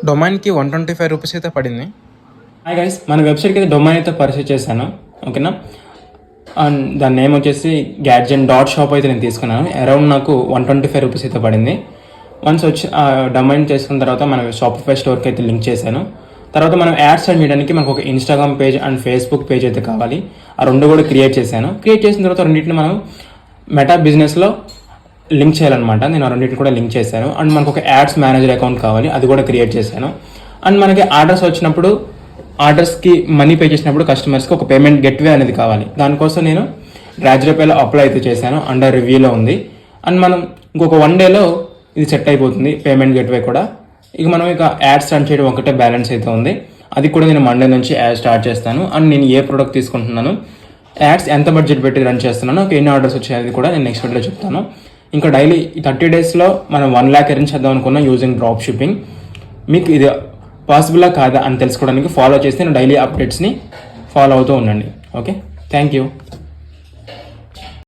డొమైన్కి 125 rupees అయితే పడింది. Hi guys, మన వెబ్సైట్కి అయితే డొమైన్ అయితే పర్చేస్ చేశాను, ఓకేనా. అండ్ దాని నేమ్ వచ్చేసి gadget.shop అయితే నేను తీసుకున్నాను. అరౌండ్ నాకు 125 రూపీస్ అయితే పడింది. వన్స్ వచ్చి డొమైన్ చేసుకున్న తర్వాత మన షాపిఫై స్టోర్కి అయితే లింక్ చేశాను. తర్వాత మనం యాడ్స్ రన్ చేయడానికి మనకు ఒక Instagram page and Facebook page అయితే కావాలి. ఆ రెండు కూడా క్రియేట్ చేశాను. క్రియేట్ చేసిన తర్వాత రెండింటిని మనం మెటా బిజినెస్లో లింక్ చేయాలన్నమాట. నేను ఆ రెండింటిని కూడా లింక్ చేశాను. అండ్ మనకు ఒక యాడ్స్ మేనేజర్ అకౌంట్ కావాలి, అది కూడా క్రియేట్ చేశాను. అండ్ మనకి ఆర్డర్స్ వచ్చినప్పుడు, ఆర్డర్స్కి మనీ పే చేసినప్పుడు కస్టమర్స్కి ఒక పేమెంట్ గెట్వే అనేది కావాలి. దానికోసం నేను డ్రాజర్పేలో అప్లై అయితే చేశాను, అండర్ రివ్యూలో ఉంది. అండ్ మనం ఇంకొక 1 డేలో ఇది సెట్ అయిపోతుంది, పేమెంట్ గెట్వే కూడా. ఇక మనం ఇక యాడ్స్ రన్ చేయడం ఒకటే బ్యాలెన్స్ అయితే ఉంది. అది కూడా నేను మండే నుంచి యాడ్ స్టార్ట్ చేస్తాను. అండ్ నేను ఏ ప్రోడక్ట్ తీసుకుంటున్నాను, యాడ్స్ ఎంత బడ్జెట్ పెట్టి రన్ చేస్తున్నాను, ఎన్ని ఆర్డర్స్ వచ్చాయని కూడా నేను నెక్స్ట్ వీడియోలో చెప్తాను. ఇంకా డైలీ 30 డేస్లో మనం 1 lakh ఎర్న్ చేద్దాం అనుకున్నాం యూజింగ్ డ్రాప్ షిప్పింగ్. మీకు ఇది పాసిబులా కాదా అని తెలుసుకోవడానికి ఫాలో చేస్తే నేను డైలీ అప్డేట్స్ని ఫాలో అవుతూ ఉండండి. Okay, thank you.